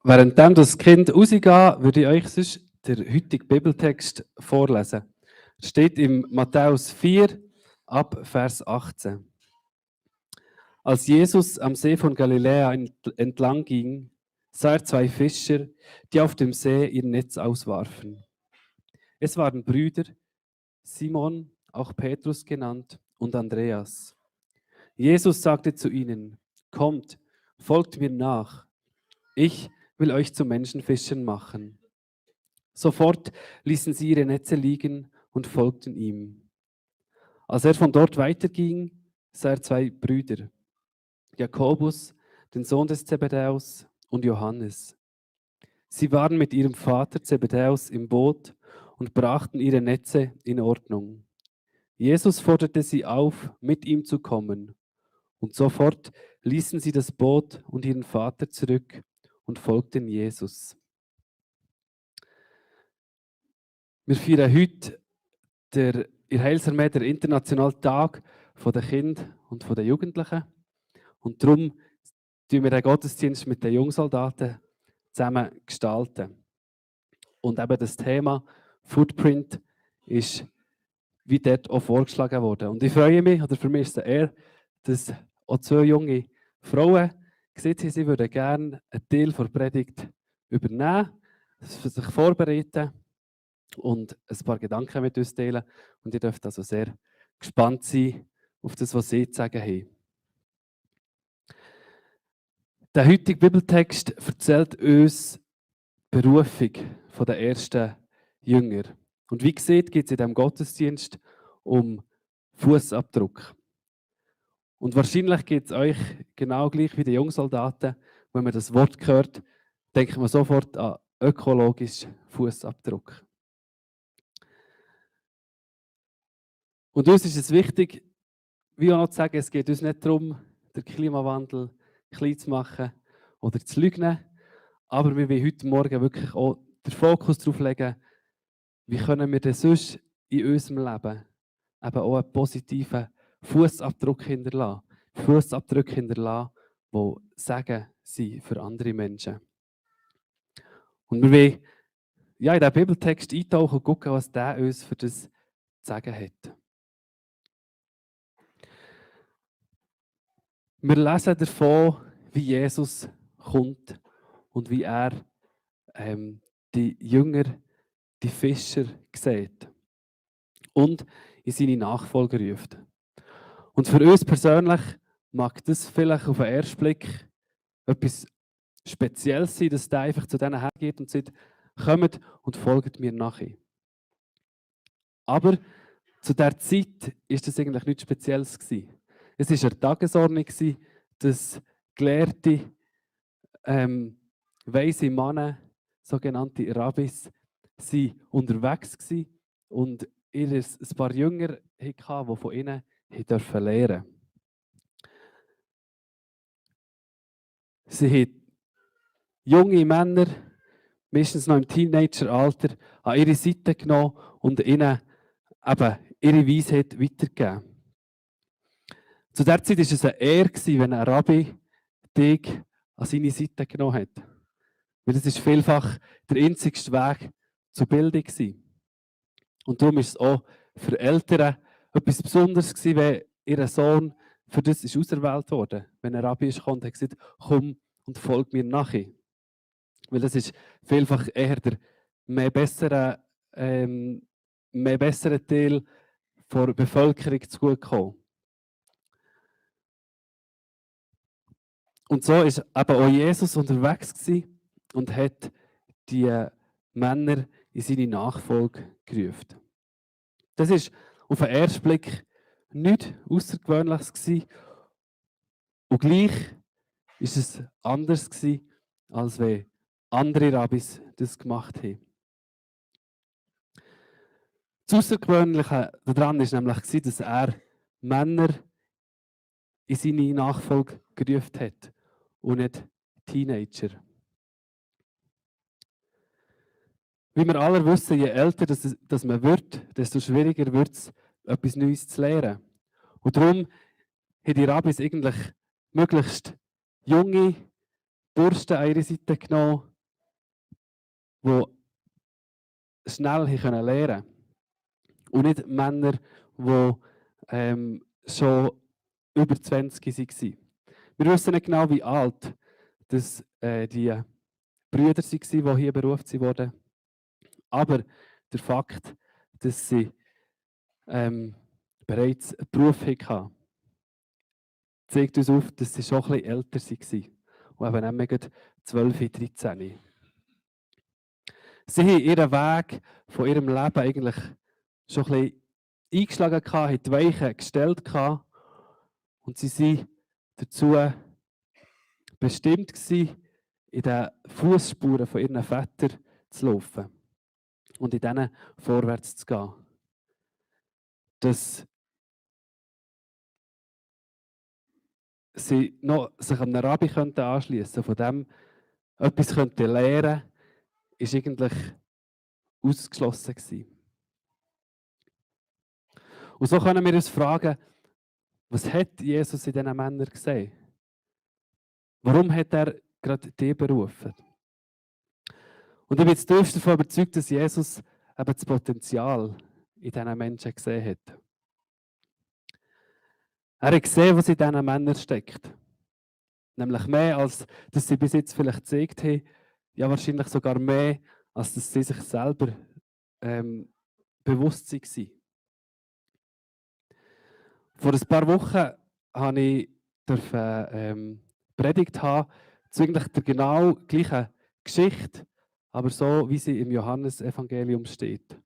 Währenddem das Kind rausgeht, würde ich euch sonst den heutigen Bibeltext vorlesen. Er steht im Matthäus 4, ab Vers 18. Als Jesus am See von Galiläa entlang ging, sah er zwei Fischer, die auf dem See ihr Netz auswarfen. Es waren Brüder, Simon, auch Petrus genannt, und Andreas. Jesus sagte zu ihnen: Kommt, folgt mir nach. Ich will euch zu Menschenfischern machen. Sofort ließen sie ihre Netze liegen und folgten ihm. Als er von dort weiterging, sah er zwei Brüder, Jakobus, den Sohn des Zebedäus, und Johannes. Sie waren mit ihrem Vater Zebedäus im Boot und brachten ihre Netze in Ordnung. Jesus forderte sie auf, mit ihm zu kommen, und sofort ließen sie das Boot und ihren Vater zurück und folgten Jesus. Wir feiern heute in Heilsarmee den Internationalen Tag der Kinder und der Jugendlichen. Und darum tun wir den Gottesdienst mit den Jungsoldaten zusammen gestalten. Und eben das Thema Footprint ist wie dort auch vorgeschlagen worden. Und ich freue mich, oder für mich ist es eine Ehre, dass auch zwei junge Frauen gesagt haben, sie würden gerne einen Teil der Predigt übernehmen, sich vorbereiten und ein paar Gedanken mit uns teilen. Und ihr dürft also sehr gespannt sein auf das, was sie zu sagen haben. Der heutige Bibeltext erzählt uns die Berufung der ersten Jünger. Und wie gesagt, geht es in diesem Gottesdienst um Fußabdruck. Und wahrscheinlich geht es euch genau gleich wie den Jungsoldaten. Wenn man das Wort hört, denkt man sofort an ökologischen Fußabdruck. Und uns ist es wichtig, wie auch noch zu sagen, es geht uns nicht darum, den Klimawandel klein zu machen oder zu leugnen, aber wir wollen heute Morgen wirklich auch den Fokus darauf legen, wie können wir denn sonst in unserem Leben eben auch einen positiven Fußabdruck hinterlassen. Fußabdrücke hinterlassen, die Segen sind für andere Menschen. Und wir wollen in diesen Bibeltext eintauchen und schauen, was der uns für das zu sagen hat. Wir lesen davon, wie Jesus kommt und wie er die Jünger, die Fischer sieht und in seine Nachfolger ruft. Und für uns persönlich mag das vielleicht auf den ersten Blick etwas Spezielles sein, dass der einfach zu denen hergeht und sagt, kommt und folgt mir nachher. Aber zu dieser Zeit ist das eigentlich nichts Spezielles gewesen. Es war eine Tagesordnung, dass Gelehrte, weise Männer, sogenannte Rabbis, sind unterwegs waren und ein paar Jünger hatten, die von ihnen lernen durften. Sie haben junge Männer, meistens noch im Teenageralter, an ihre Seite genommen und ihnen eben ihre Weisheit weitergegeben. Zu der Zeit war es eine Ehre, wenn ein Rabbi dich an seine Seite genommen hat. Weil das ist vielfach der einzigste Weg zur Bildung war. Und darum ist es auch für Eltern etwas Besonderes gewesen, wenn ihr Sohn für das ist auserwählt wurde. Wenn ein Rabbi kam und hat gesagt, komm und folg mir nachher. Weil das ist vielfach eher der mehr bessere Teil der Bevölkerung zugutekommen. Und so war eben auch Jesus unterwegs und hat die Männer in seine Nachfolge gerufen. Das ist auf den ersten Blick nichts Außergewöhnliches gewesen. Und gleich war es anders gewesen, als wenn andere Rabbis das gemacht haben. Das Außergewöhnliche daran war nämlich, dass er Männer in seine Nachfolge gerufen hat und nicht Teenager. Wie wir alle wissen, je älter dass man wird, desto schwieriger wird es, etwas Neues zu lernen. Und darum haben die Rabbis eigentlich möglichst junge Burschen an ihre Seite genommen, die schnell lernen konnten. Und nicht Männer, die schon über 20 waren. Wir wissen nicht genau, wie alt das, die Brüder waren, die hier berufen wurden. Aber der Fakt, dass sie bereits einen Beruf hatten, zeigt uns auf, dass sie schon ein bisschen älter waren. Und eben nicht mehr 12, 13. Sie haben ihren Weg von ihrem Leben eigentlich schon ein bisschen eingeschlagen, haben die Weichen gestellt und sie waren dazu bestimmt gewesen, in den Fußspuren von ihren Vätern zu laufen und in denen vorwärts zu gehen. Dass sie noch sich einem Rabbi anschließen könnten, von dem etwas lernen könnten, ist eigentlich ausgeschlossen gewesen. Und so können wir uns fragen, was hat Jesus in diesen Männern gesehen? Warum hat er gerade die berufen? Und ich bin zutiefst davon überzeugt, dass Jesus eben das Potenzial in diesen Menschen gesehen hat. Er hat gesehen, was in diesen Männern steckt. Nämlich mehr, als dass sie bis jetzt vielleicht gezeigt haben, ja wahrscheinlich sogar mehr, als dass sie sich selber bewusst waren. Vor ein paar Wochen habe ich Predigt haben zu eigentlich der genau gleichen Geschichte, aber so, wie sie im Johannesevangelium steht.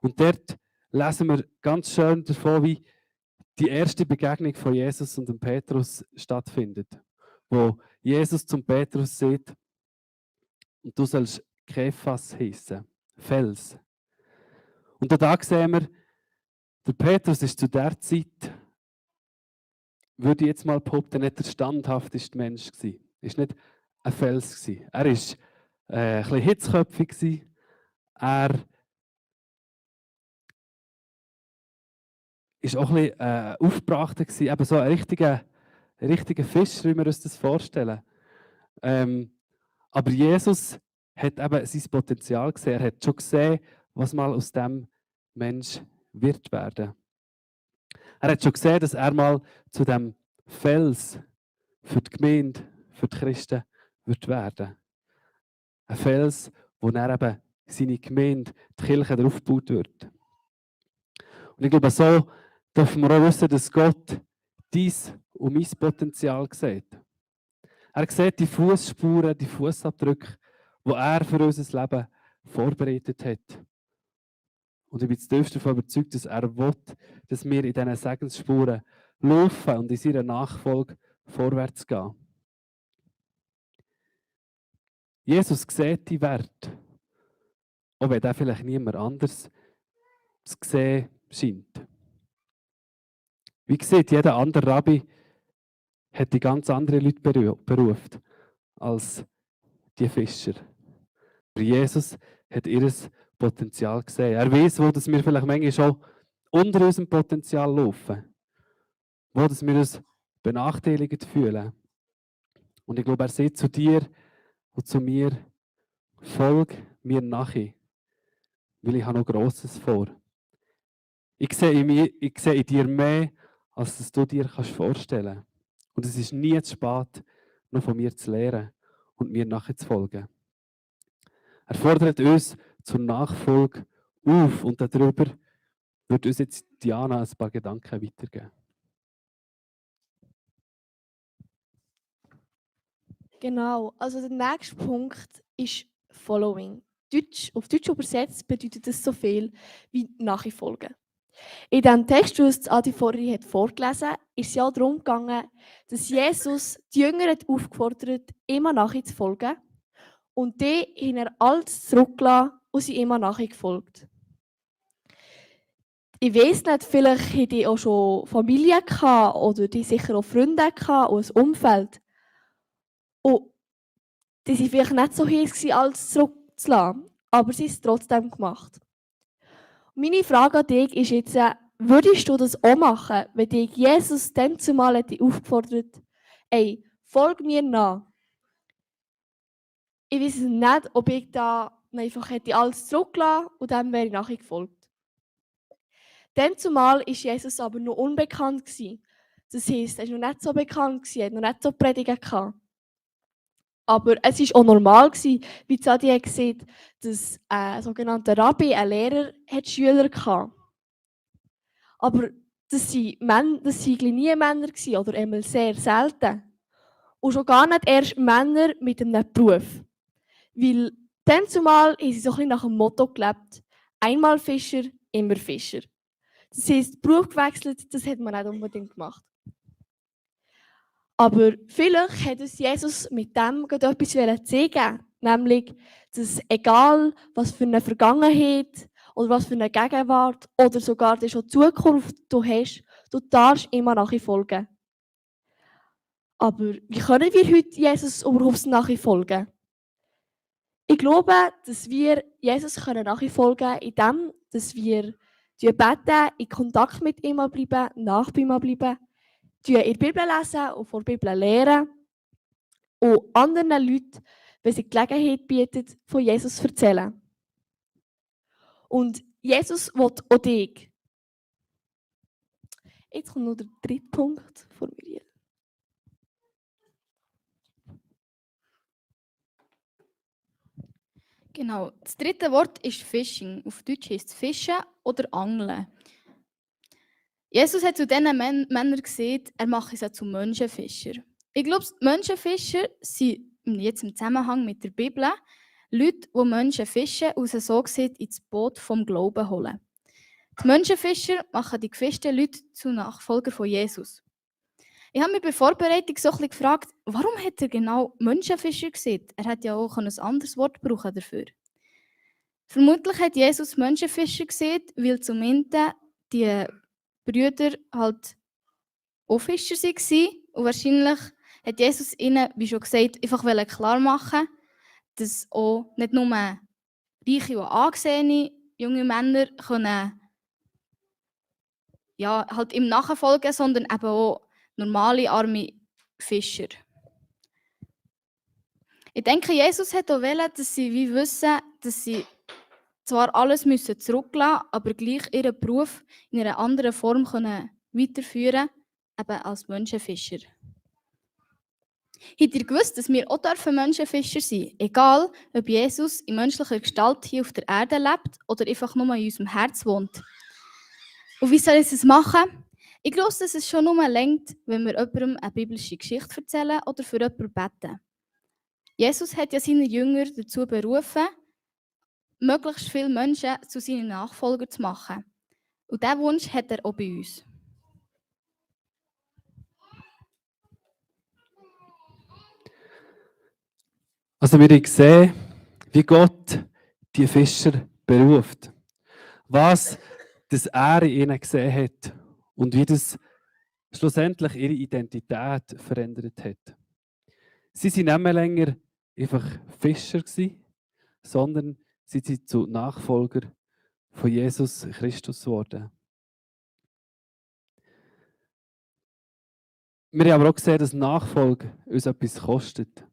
Und dort lesen wir ganz schön davon, wie die erste Begegnung von Jesus und dem Petrus stattfindet. Wo Jesus zum Petrus sagt, und du sollst Kephas heissen, Fels. Und da sehen wir, der Petrus ist zu der Zeit, würde ich jetzt mal behaupten, nicht der standhafteste Mensch gewesen. Er war nicht ein Fels gewesen. Er war ein bisschen hitzköpfig gewesen. Er war auch ein bisschen aufgebrachter gewesen. Eben so ein richtiger Fisch, wie wir uns das vorstellen. Aber Jesus hat eben sein Potenzial gesehen. Er hat schon gesehen, was mal aus dem Mensch wird werden. Er hat schon gesehen, dass er mal zu dem Fels für die Gemeinde, für die Christen wird werden. Ein Fels, wo er eben seine Gemeinde, die Kirche darauf gebaut wird. Und ich glaube, so dürfen wir auch wissen, dass Gott dies und mein Potenzial sieht. Er sieht die Fußspuren, die Fußabdrücke, die er für unser Leben vorbereitet hat. Und ich bin zutiefst davon überzeugt, dass er will, dass wir in diesen Segensspuren laufen und in seiner Nachfolge vorwärts gehen. Jesus sieht die Werte, auch wenn der vielleicht niemand anders zu sehen scheint. Wie gesagt, jeder andere Rabbi hat die ganz andere Leute berufen als die Fischer. Aber Jesus hat ihr Potenzial gesehen. Er weiß, wo dass wir vielleicht manchmal schon unter unserem Potenzial laufen. Wo dass wir uns benachteiligt fühlen. Und ich glaube, er sagt zu dir und zu mir, folg mir nachher, weil ich habe noch Grosses vor. Ich sehe in dir mehr, als dass du dir vorstellen kannst. Und es ist nie zu spät, noch von mir zu lernen und mir nachher zu folgen. Er fordert uns zur Nachfolge auf und darüber wird uns jetzt Diana ein paar Gedanken weitergeben. Genau, also der nächste Punkt ist Following. Auf Deutsch übersetzt bedeutet das so viel wie Nachfolgen. In dem Text, den uns Adi vorhin vorgelesen hat, ist es ja darum gegangen, dass Jesus die Jünger hat aufgefordert, immer nachzufolgen. Und die haben er alles zurückgelassen und sind immer nachgefolgt. Ich weiss nicht, vielleicht hatten die auch schon Familie gehabt, oder die sicher auch Freunde gehabt und ein Umfeld. Und die waren vielleicht nicht so heiß, alles zurückzulassen, aber sie haben es trotzdem gemacht. Meine Frage an dich ist jetzt, würdest du das auch machen, wenn dich Jesus dann zumal aufgefordert, ey, folg mir nach? Ich weiß nicht, ob ich da und einfach hätte ich alles zurückgelassen und dann wäre ich nachher gefolgt. Dann zumal war Jesus aber noch unbekannt. Das heisst, er war noch nicht so bekannt, er hat noch nicht so Predigen gehabt. Aber es war auch normal, wie Zadi hat gesagt, dass ein sogenannter Rabbi, ein Lehrer, hat Schüler hatte. Aber das waren nie Männer oder einmal sehr selten. Und schon gar nicht erst Männer mit einem Beruf. Weil dann zumal haben sie so ein bisschen nach dem Motto gelebt, einmal Fischer, immer Fischer. Das heisst, Beruf gewechselt, das hat man nicht unbedingt gemacht. Aber vielleicht hat uns Jesus mit dem gerade etwas zeigen, nämlich, dass egal was für eine Vergangenheit oder was für eine Gegenwart oder sogar schon Zukunft du hast, du darfst immer nachfolgen. Aber wie können wir heute Jesus überhaupt nachfolgen? Ich glaube, dass wir Jesus nachfolgen können, indem dass wir beten, in Kontakt mit ihm bleiben, nach ihm bleiben, in der Bibel lesen und vor der Bibel lehren und anderen Leuten, wenn sie die Gelegenheit bieten, von Jesus zu erzählen. Und Jesus will auch dich. Jetzt kommt noch der dritte Punkt von Miriel. Genau, das dritte Wort ist Fishing. Auf Deutsch heißt es Fischen oder Angeln. Jesus hat zu diesen Männern gesagt, er mache sie zu Menschenfischer. Ich glaube, Menschenfischer sind jetzt im Zusammenhang mit der Bibel Leute, die Menschen fischen und sie so gesagt ins Boot vom Glauben holen. Die Menschenfischer machen die gefischten Leute zu Nachfolger von Jesus. Ich habe mich bei der Vorbereitung so ein bisschen gefragt, warum hat er genau Menschenfischer gesagt? Er hätte ja auch ein anderes Wort brauchen dafür. Vermutlich hat Jesus Menschenfischer gesagt, weil zumindest die Brüder halt auch Fischer waren. Und wahrscheinlich hat Jesus ihnen, wie schon gesagt, einfach klar machen, dass auch nicht nur reiche und angesehene junge Männer können, ja, halt ihm nachfolgen, sondern eben auch normale, arme Fischer. Ich denke, Jesus hat auch wollen, dass sie wie wissen, dass sie zwar alles müssen zurücklassen müssen, aber gleich ihren Beruf in einer anderen Form können weiterführen können, eben als Menschenfischer. Habt ihr gewusst, dass wir auch Menschenfischer sein dürfen? Egal, ob Jesus in menschlicher Gestalt hier auf der Erde lebt oder einfach nur in unserem Herz wohnt. Und wie soll ich es machen? Ich glaube, dass es schon nur reicht, wenn wir jemandem eine biblische Geschichte erzählen oder für jemanden beten. Jesus hat ja seine Jünger dazu berufen, möglichst viele Menschen zu seinen Nachfolgern zu machen. Und diesen Wunsch hat er auch bei uns. Also wir haben gesehen, wie Gott die Fischer beruft. Was das er in ihnen gesehen hat und wie das schlussendlich ihre Identität verändert hat. Sie waren nicht mehr länger einfach Fischer gewesen, sondern sie sind zu Nachfolger von Jesus Christus geworden. Wir haben aber auch gesehen, dass Nachfolge uns etwas kostet.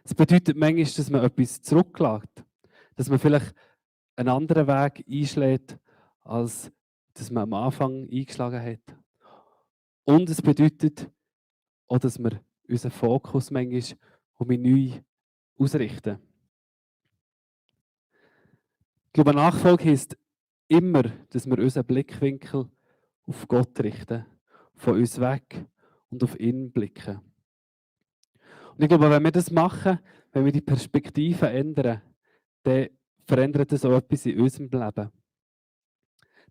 Es bedeutet manchmal, dass man etwas zurücklässt, dass man vielleicht einen anderen Weg einschlägt, als dass man am Anfang eingeschlagen hat. Und es bedeutet auch, dass wir unseren Fokus manchmal neu ausrichten. Ich glaube, Nachfolge heisst immer, dass wir unseren Blickwinkel auf Gott richten, von uns weg und auf ihn blicken. Und ich glaube, wenn wir das machen, wenn wir die Perspektive ändern, dann verändert das auch etwas in unserem Leben.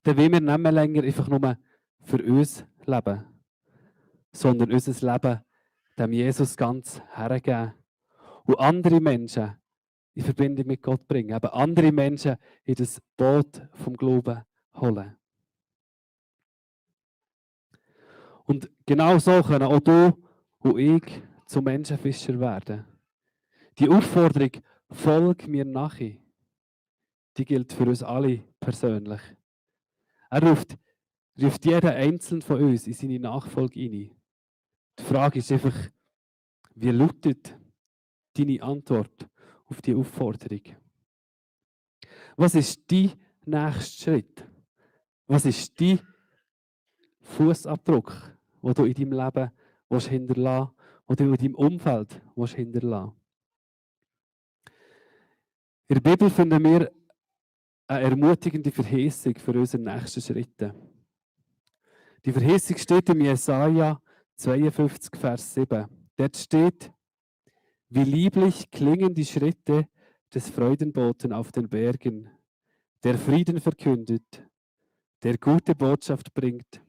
Dann wollen wir nicht mehr länger einfach nur für uns leben, sondern unser Leben dem Jesus ganz hergeben und andere Menschen in Verbindung mit Gott bringen, eben andere Menschen in das Boot vom Glauben holen. Und genau so können auch du und ich zu Menschenfischer werden. Die Aufforderung, folg mir nachher, die gilt für uns alle persönlich. Er ruft jeden Einzelnen von uns in seine Nachfolge hinein. Die Frage ist einfach, wie lautet deine Antwort auf die Aufforderung? Was ist dein nächster Schritt? Was ist dein Fußabdruck, den du in deinem Leben hinterlassen willst, den du in deinem Umfeld hinterlassen willst? In der Bibel finden wir eine ermutigende Verheißung für unsere nächsten Schritte. Die Verheißung steht im Jesaja 52, Vers 7. Dort steht: Wie lieblich klingen die Schritte des Freudenboten auf den Bergen, der Frieden verkündet, der gute Botschaft bringt,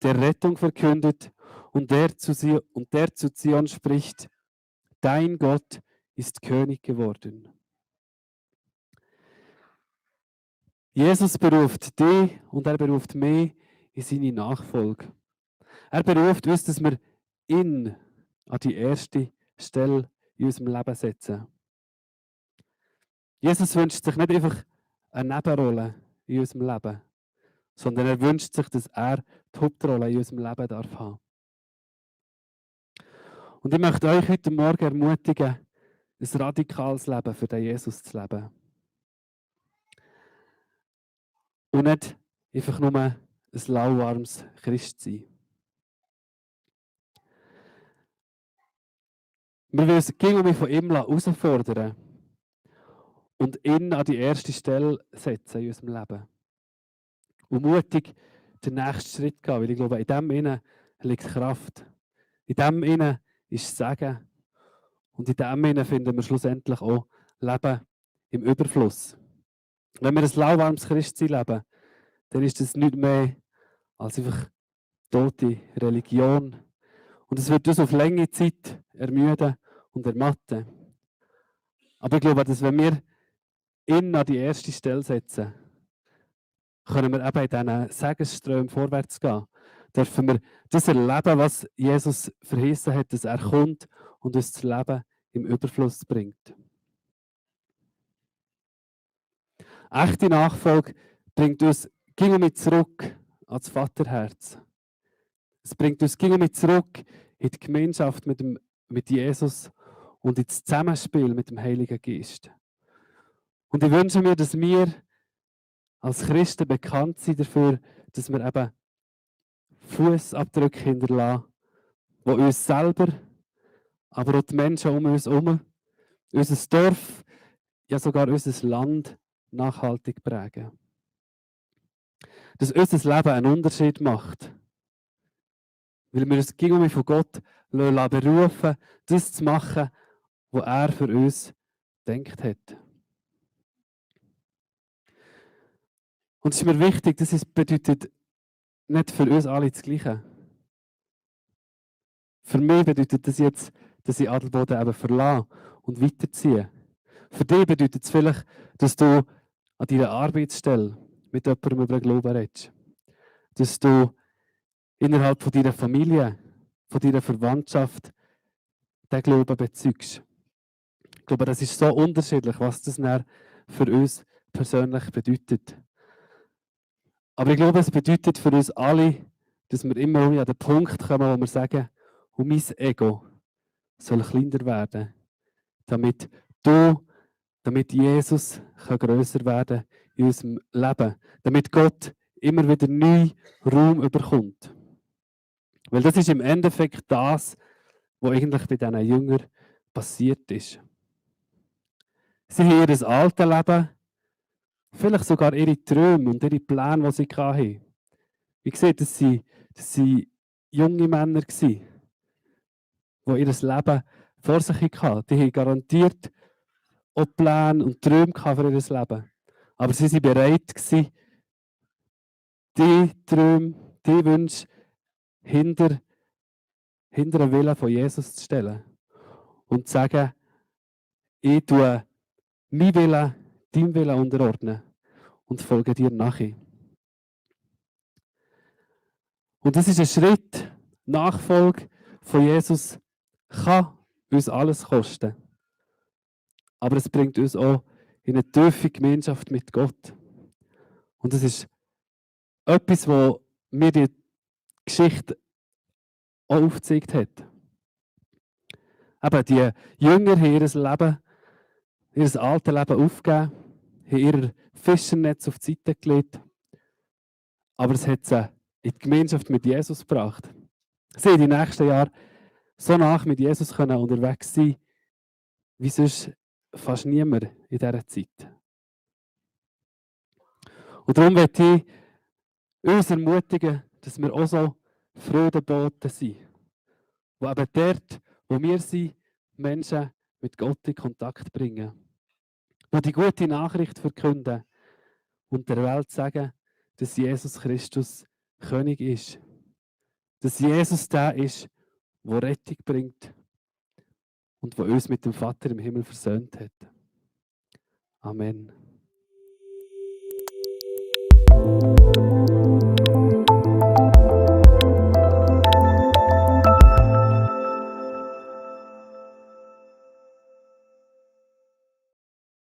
der Rettung verkündet und der zu Zion spricht: Dein Gott ist König geworden. Jesus beruft dich und er beruft mich in seine Nachfolge. Er beruft uns, dass wir ihn an die erste Stelle in unserem Leben setzen. Jesus wünscht sich nicht einfach eine Nebenrolle in unserem Leben, sondern er wünscht sich, dass er die Hauptrolle in unserem Leben darf haben. Und ich möchte euch heute Morgen ermutigen, ein radikales Leben für den Jesus zu leben. Und nicht einfach nur ein lauwarmes Christsein. Wir wollen uns gegen von ihm herausfordern und ihn an die erste Stelle setzen in unserem Leben. Und mutig den nächsten Schritt gehen, weil ich glaube, in dem innen liegt Kraft. In dem innen ist Segen. Und in dem innen finden wir schlussendlich auch Leben im Überfluss. Wenn wir ein lauwarmes Christsein leben, dann ist das nicht mehr als einfach tote Religion. Und es wird uns auf lange Zeit ermüden und ermatten. Aber ich glaube, dass wenn wir ihn an die erste Stelle setzen, können wir eben in diesen Segensströmen vorwärts gehen. Dürfen wir das erleben, was Jesus verheißen hat, dass er kommt und uns das Leben im Überfluss bringt. Echte Nachfolge bringt uns mit zurück ans Vaterherz. Es bringt uns mit zurück in die Gemeinschaft mit Jesus und ins Zusammenspiel mit dem Heiligen Geist. Und ich wünsche mir, dass wir als Christen bekannt sind dafür, dass wir eben Fußabdrücke hinterlassen, die uns selber, aber auch die Menschen um uns herum, unser Dorf, ja sogar unser Land nachhaltig prägen. Dass unser Leben einen Unterschied macht. Weil wir uns gegenüber von Gott berufen, das zu machen, was er für uns gedacht hat. Und es ist mir wichtig, das bedeutet nicht für uns alle das Gleiche. Für mich bedeutet das jetzt, dass ich Adelboden eben verlasse und weiterziehe. Für dich bedeutet es vielleicht, dass du an deiner Arbeitsstelle mit jemandem über den Glauben redest. Dass du innerhalb von deiner Familie, von deiner Verwandtschaft den Glauben bezeugst. Ich glaube, das ist so unterschiedlich, was das dann für uns persönlich bedeutet. Aber ich glaube, es bedeutet für uns alle, dass wir immer an den Punkt kommen, wo wir sagen, und mein Ego soll kleiner werden, damit Jesus grösser werden in unserem Leben, damit Gott immer wieder neu Raum bekommt. Weil das ist im Endeffekt das, was eigentlich bei diesen Jüngern passiert ist. Sie haben ihr altes Leben, vielleicht sogar ihre Träume und ihre Pläne, die sie hatten. Wie gesagt, das waren junge Männer, die ihr Leben vor sich hatten. Die haben garantiert auch Pläne und Träume für ihr Leben. Aber sie waren bereit, die Träume, die Wünsche hinter den Willen von Jesus zu stellen. Und zu sagen, ich tue meinen Willen, deinem Willen unterordnen und folge dir nachher. Und das ist ein Schritt. Nachfolge von Jesus kann uns alles kosten. Aber es bringt uns auch in eine tiefe Gemeinschaft mit Gott. Und das ist etwas, was mir die Geschichte auch aufgezeigt hat. Aber die Jünger haben ihr altes Leben aufgegeben, haben ihr Fischernetz auf die Seite gelegt, aber es hat sie in die Gemeinschaft mit Jesus gebracht. Sie in die nächsten Jahre so nach mit Jesus können unterwegs sein, wie sonst fast niemand in dieser Zeit. Und darum möchte ich uns ermutigen, dass wir auch so Freudenboten sind, die eben dort, wo wir sind, Menschen mit Gott in Kontakt bringen, die die gute Nachricht verkünden und der Welt sagen, dass Jesus Christus König ist, dass Jesus der ist, der Rettung bringt und der uns mit dem Vater im Himmel versöhnt hat. Amen.